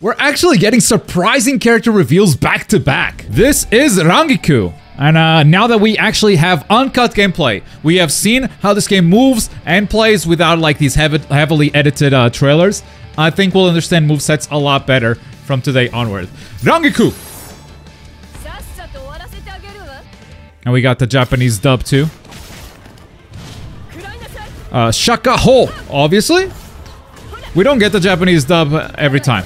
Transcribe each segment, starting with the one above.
We're actually getting surprising character reveals back to back. This is Rangiku. And now that we actually have uncut gameplay, we have seen how this game moves and plays without like these heavily edited trailers. I think we'll understand movesets a lot better from today onward. Rangiku! And we got the Japanese dub too. Shaka Ho, obviously. We don't get the Japanese dub every time,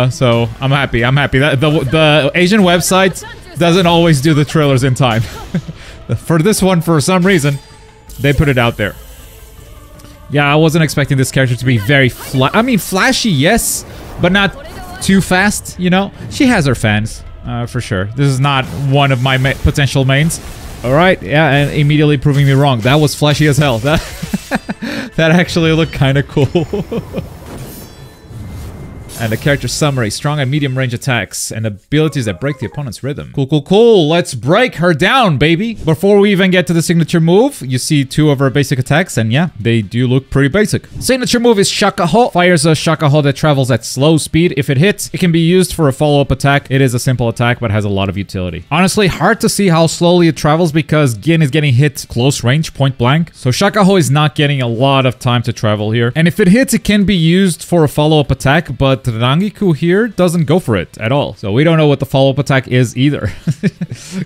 so I'm happy. I'm happy that the Asian website doesn't always do the trailers in time. For this one, for some reason, they put it out there. Yeah, I wasn't expecting this character to be very flashy, yes, but not too fast, you know? She has her fans, for sure. This is not one of my potential mains. Alright, yeah, and immediately proving me wrong. That was flashy as hell. That, that actually looked kind of cool. And the character summary, strong and medium range attacks and abilities that break the opponent's rhythm. Cool, cool, cool. Let's break her down, baby. Before we even get to the signature move, you see two of her basic attacks, and yeah, they do look pretty basic. Signature move is Shaka Ho. Fires a Shaka Ho that travels at slow speed. If it hits, it can be used for a follow-up attack. It is a simple attack, but has a lot of utility. Honestly, hard to see how slowly it travels because Gin is getting hit close range, point blank. So Shaka Ho is not getting a lot of time to travel here. And if it hits, it can be used for a follow-up attack, but Rangiku here doesn't go for it at all. So we don't know what the follow-up attack is either.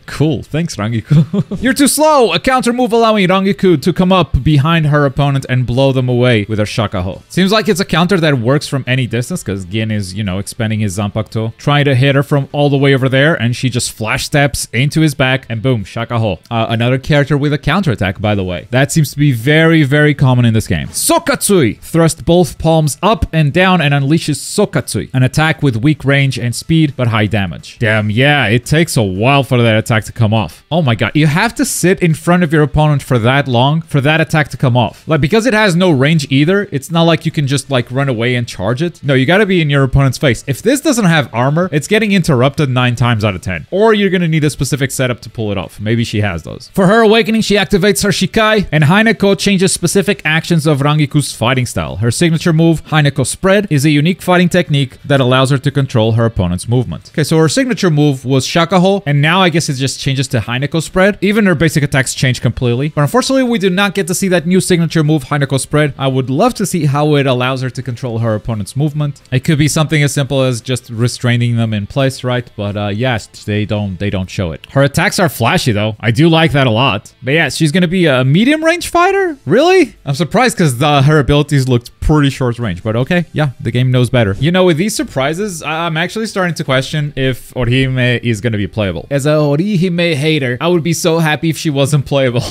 Cool. Thanks, Rangiku. You're too slow! A counter move allowing Rangiku to come up behind her opponent and blow them away with her Shaka Ho. Seems like it's a counter that works from any distance because Gin is, you know, expending his Zanpakuto, trying to hit her from all the way over there, and she just flash steps into his back and boom, Shaka Ho. Another character with a counter attack, by the way. That seems to be very, very common in this game. Sokatsui! Thrust both palms up and down and unleashes Sokatsui, an attack with weak range and speed, but high damage. Damn, yeah, it takes a while for that attack to come off. Oh my god, you have to sit in front of your opponent for that long for that attack to come off. Like, because it has no range either, it's not like you can just, like, run away and charge it. No, you gotta be in your opponent's face. If this doesn't have armor, it's getting interrupted 9 times out of 10. Or you're gonna need a specific setup to pull it off. Maybe she has those. For her awakening, she activates her Shikai, and Hineko changes specific actions of Rangiku's fighting style. Her signature move, Hineko Spread, is a unique fighting technique that allows her to control her opponent's movement. Okay, so her signature move was Shaka Ho, and now I guess it just changes to Hineko Spread. Even her basic attacks change completely. But unfortunately, we do not get to see that new signature move, Hineko Spread. I would love to see how it allows her to control her opponent's movement. It could be something as simple as just restraining them in place, right? But yes, they don't show it. Her attacks are flashy though. I do like that a lot. But yeah, she's gonna be a medium range fighter? Really? I'm surprised because her abilities looked pretty short range, but okay, yeah, the game knows better. You know, with these surprises, I'm actually starting to question if Orihime is going to be playable. As a Orihime hater, I would be so happy if she wasn't playable.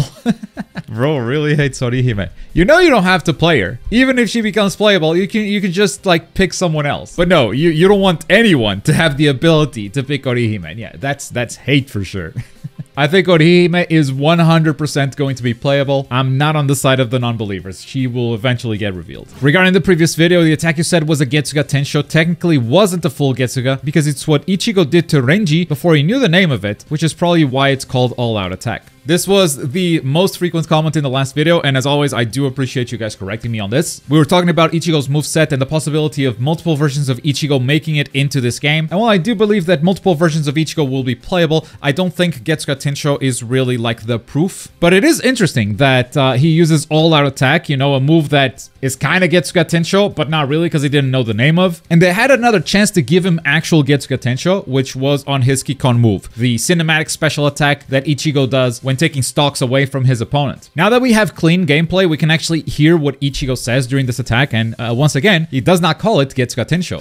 Bro really hates Orihime. You know you don't have to play her. Even if she becomes playable, you can just like pick someone else. But no, you don't want anyone to have the ability to pick Orihime. Yeah, that's hate for sure. I think Orihime is 100% going to be playable. I'm not on the side of the non-believers. She will eventually get revealed. Regarding the previous video, the attack you said was a Getsuga Tensho technically wasn't a full Getsuga because it's what Ichigo did to Renji before he knew the name of it, which is probably why it's called All-Out Attack. This was the most frequent comment in the last video, and as always, I do appreciate you guys correcting me on this. We were talking about Ichigo's moveset and the possibility of multiple versions of Ichigo making it into this game. And while I do believe that multiple versions of Ichigo will be playable, I don't think Getsuga Tensho is really like the proof. But it is interesting that he uses All-Out Attack, you know, a move that is kind of Getsuga Tensho, but not really because he didn't know the name of. And they had another chance to give him actual Getsuga Tensho, which was on his Kikon move, the cinematic special attack that Ichigo does when taking stocks away from his opponent. Now that we have clean gameplay, we can actually hear what Ichigo says during this attack, and once again, he does not call it Getsuga Tensho.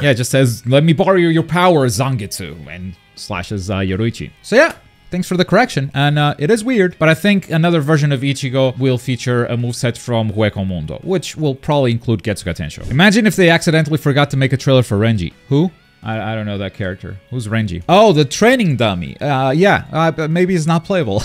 Yeah, it just says, "Let me borrow your power, Zangetsu," and slashes Yoruichi. So yeah, thanks for the correction, and it is weird, but I think another version of Ichigo will feature a moveset from Hueco Mundo, which will probably include Getsuga Tensho. Imagine if they accidentally forgot to make a trailer for Renji. Who? I don't know that character. Who's Renji? Oh, the training dummy. Yeah, but maybe it's not playable.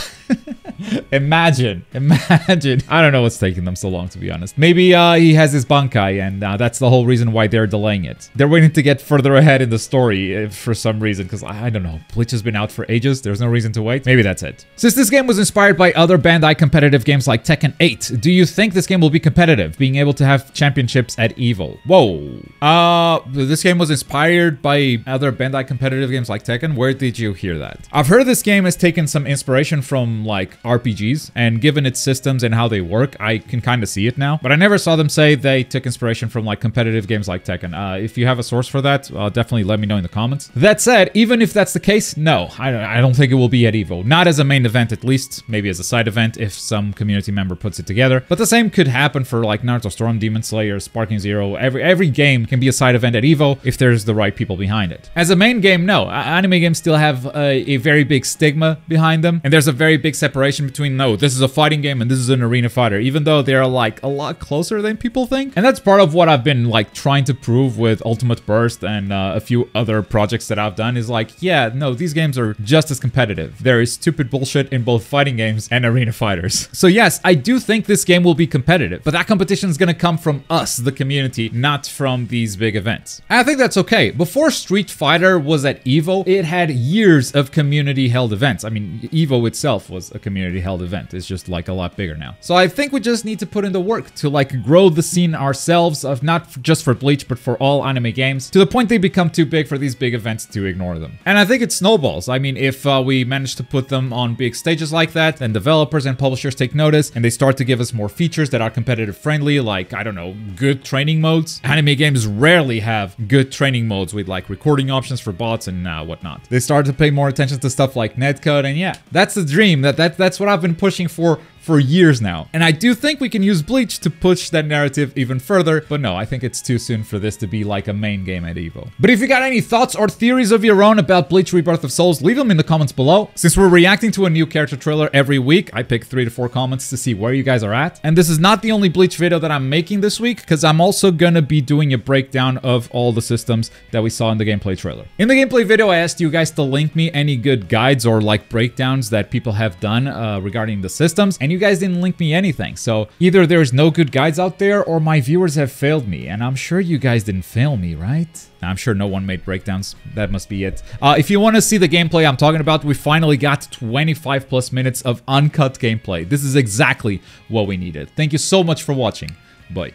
Imagine. I don't know what's taking them so long, to be honest. Maybe he has his Bankai, and that's the whole reason why they're delaying it. They're waiting to get further ahead in the story for some reason, because I don't know. Bleach has been out for ages. There's no reason to wait. Maybe that's it. Since this game was inspired by other Bandai competitive games like Tekken 8, do you think this game will be competitive, being able to have championships at EVO? Whoa. This game was inspired by other Bandai competitive games like Tekken? Where did you hear that? I've heard this game has taken some inspiration from like RPGs, and given its systems and how they work, I can kind of see it now. But I never saw them say they took inspiration from like competitive games like Tekken. If you have a source for that, definitely let me know in the comments. That said, even if that's the case, no, I don't think it will be at EVO. Not as a main event, at least. Maybe as a side event if some community member puts it together. But the same could happen for like Naruto Storm, Demon Slayer, Sparking Zero. Every game can be a side event at EVO if there's the right people behind it. As a main game, no. Anime games still have a very big stigma behind them, and there's a very big separation between, no, this is a fighting game and this is an arena fighter, even though they're like a lot closer than people think. And that's part of what I've been like trying to prove with Ultimate Burst and a few other projects that I've done, is like, yeah, no, these games are just as competitive. There is stupid bullshit in both fighting games and arena fighters. So yes, I do think this game will be competitive, but that competition is gonna come from us, the community, not from these big events. And I think that's okay. Before Street Fighter was at EVO, it had years of community-held events. I mean, EVO itself was a community-held event. It's just like a lot bigger now. So I think we just need to put in the work to like grow the scene ourselves, of not just for Bleach, but for all anime games, to the point they become too big for these big events to ignore them. And I think it snowballs. I mean, if we manage to put them on big stages like that, then developers and publishers take notice and they start to give us more features that are competitive friendly, like, I don't know, good training modes. Anime games rarely have good training modes with like recording options for bots and whatnot. They start to pay more attention to stuff like netcode, and yeah, that's the dream. That's what I've been pushing for years now. And I do think we can use Bleach to push that narrative even further, but no, I think it's too soon for this to be like a main game at EVO. But if you got any thoughts or theories of your own about Bleach Rebirth of Souls, leave them in the comments below. Since we're reacting to a new character trailer every week, I pick 3 to 4 comments to see where you guys are at. And this is not the only Bleach video that I'm making this week, because I'm also gonna be doing a breakdown of all the systems that we saw in the gameplay trailer. In the gameplay video, I asked you guys to link me any good guides or like breakdowns that people have done regarding the systems, and you guys didn't link me anything. So either there's no good guides out there, or my viewers have failed me. And I'm sure you guys didn't fail me, right? I'm sure no one made breakdowns. That must be it. If you want to see the gameplay I'm talking about, we finally got 25+ minutes of uncut gameplay. This is exactly what we needed. Thank you so much for watching. Bye.